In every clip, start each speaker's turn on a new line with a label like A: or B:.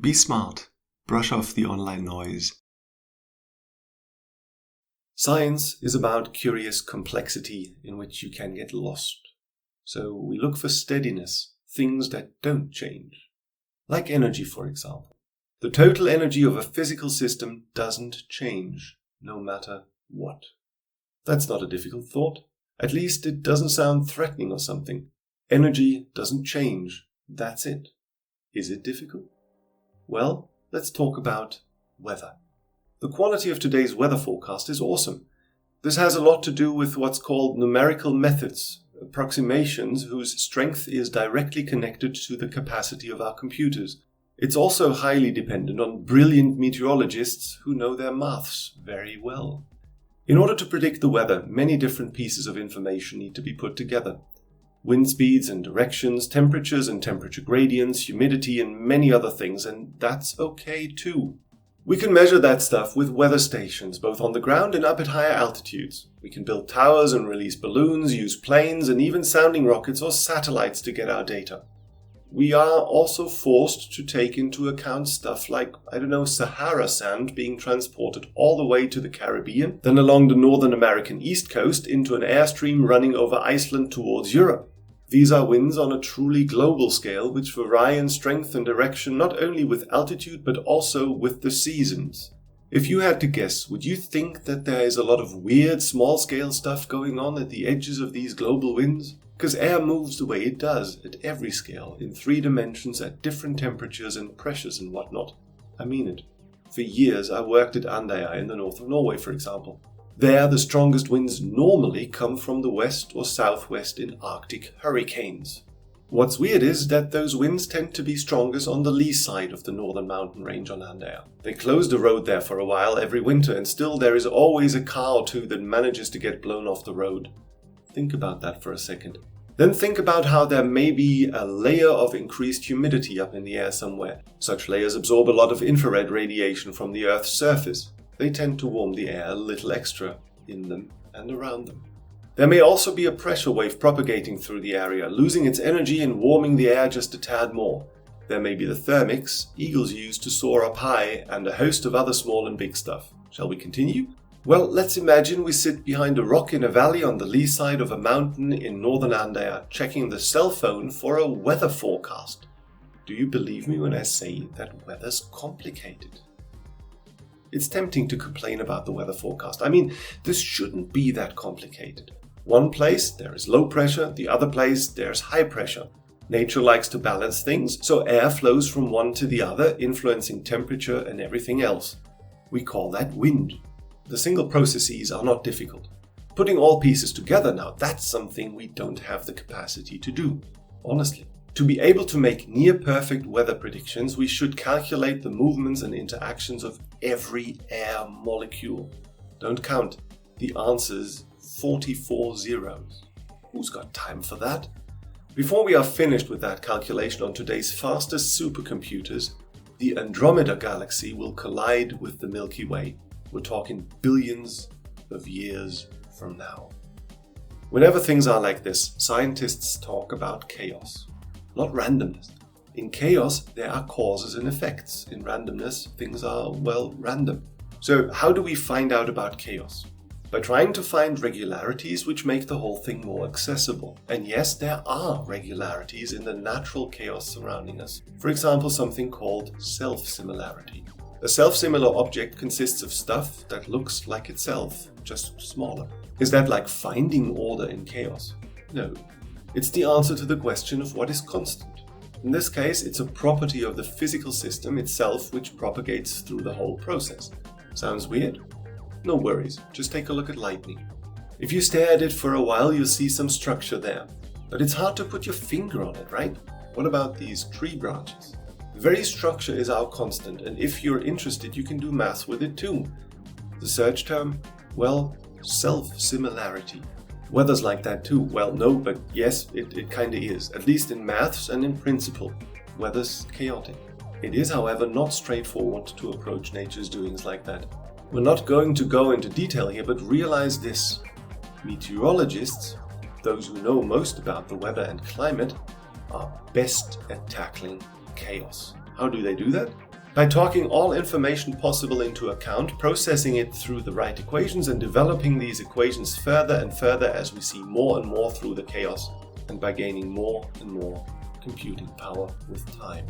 A: Be smart. Brush off the online noise.
B: Science is about curious complexity in which you can get lost. So we look for steadiness, things that don't change. Like energy, for example. The total energy of a physical system doesn't change, no matter what. That's not a difficult thought. At least it doesn't sound threatening or something. Energy doesn't change. That's it. Is it difficult? Well, let's talk about weather. The quality of today's weather forecast is awesome. This has a lot to do with what's called numerical methods, approximations whose strength is directly connected to the capacity of our computers. It's also highly dependent on brilliant meteorologists who know their maths very well. In order to predict the weather, many different pieces of information need to be put together. Wind speeds and directions, temperatures and temperature gradients, humidity and many other things, and that's okay too. We can measure that stuff with weather stations, both on the ground and up at higher altitudes. We can build towers and release balloons, use planes and even sounding rockets or satellites to get our data. We are also forced to take into account stuff like, Sahara sand being transported all the way to the Caribbean, then along the Northern American east coast into an airstream running over Iceland towards Europe. These are winds on a truly global scale which vary in strength and direction not only with altitude but also with the seasons. If you had to guess, would you think that there is a lot of weird small-scale stuff going on at the edges of these global winds? Because air moves the way it does at every scale, in 3 dimensions at different temperatures and pressures and whatnot. I mean it. For years I worked at Andøya in the north of Norway, for example. There, the strongest winds normally come from the west or southwest in Arctic hurricanes. What's weird is that those winds tend to be strongest on the lee side of the northern mountain range on Andøya. They closed the road there for a while every winter, and still there is always a car or two that manages to get blown off the road. Think about that for a second. Then think about how there may be a layer of increased humidity up in the air somewhere. Such layers absorb a lot of infrared radiation from the Earth's surface. They tend to warm the air a little extra in them and around them. There may also be a pressure wave propagating through the area, losing its energy and warming the air just a tad more. There may be the thermics eagles use to soar up high, and a host of other small and big stuff. Shall we continue? Well, let's imagine we sit behind a rock in a valley on the lee side of a mountain in northern Andøya, checking the cell phone for a weather forecast. Do you believe me when I say that weather's complicated? It's tempting to complain about the weather forecast. I mean, this shouldn't be that complicated. One place, there is low pressure, the other place, there's high pressure. Nature likes to balance things, so air flows from one to the other, influencing temperature and everything else. We call that wind. The single processes are not difficult. Putting all pieces together now, that's something we don't have the capacity to do, honestly. To be able to make near-perfect weather predictions, we should calculate the movements and interactions of every air molecule. Don't count. The answer's 44 zeros. Who's got time for that? Before we are finished with that calculation on today's fastest supercomputers, the Andromeda galaxy will collide with the Milky Way. We're talking billions of years from now. Whenever things are like this, scientists talk about chaos. Not randomness. In chaos, there are causes and effects. In randomness, things are, random. So how do we find out about chaos? By trying to find regularities which make the whole thing more accessible. And yes, there are regularities in the natural chaos surrounding us. For example, something called self-similarity. A self-similar object consists of stuff that looks like itself, just smaller. Is that like finding order in chaos? No. It's the answer to the question of what is constant. In this case, it's a property of the physical system itself which propagates through the whole process. Sounds weird? No worries, just take a look at lightning. If you stare at it for a while, you'll see some structure there. But it's hard to put your finger on it, right? What about these tree branches? The very structure is our constant, and if you're interested, you can do maths with it too. The search term? Well, self-similarity. Weather's like that too. Well, no, but yes, it kinda is. At least in maths and in principle. Weather's chaotic. It is, however, not straightforward to approach nature's doings like that. We're not going to go into detail here, but realize this. Meteorologists, those who know most about the weather and climate, are best at tackling chaos. How do they do that? By taking all information possible into account, processing it through the right equations, and developing these equations further and further as we see more and more through the chaos, and by gaining more and more computing power with time.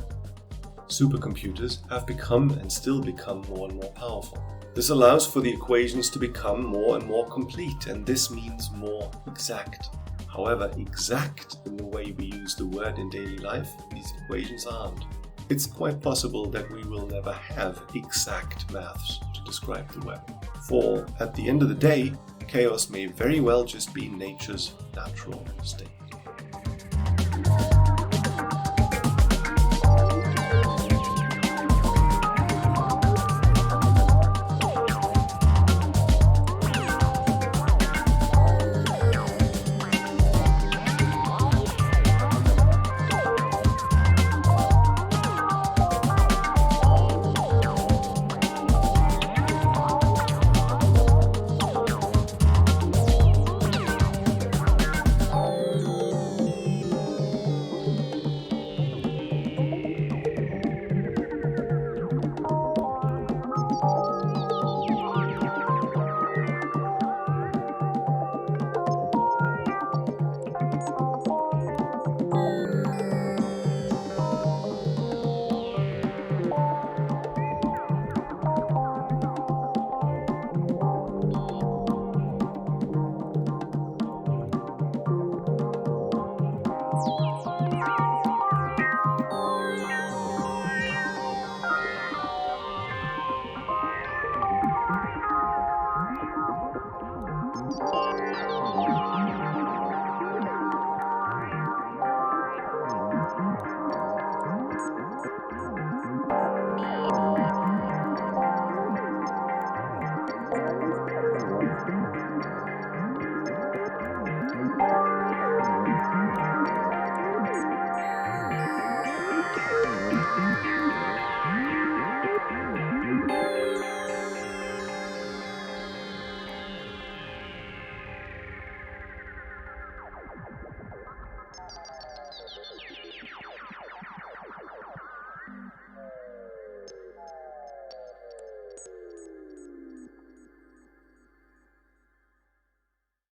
B: Supercomputers have become and still become more and more powerful. This allows for the equations to become more and more complete, and this means more exact. However, exact in the way we use the word in daily life, these equations aren't. It's quite possible that we will never have exact maths to describe the web. For, at the end of the day, chaos may very well just be nature's natural state.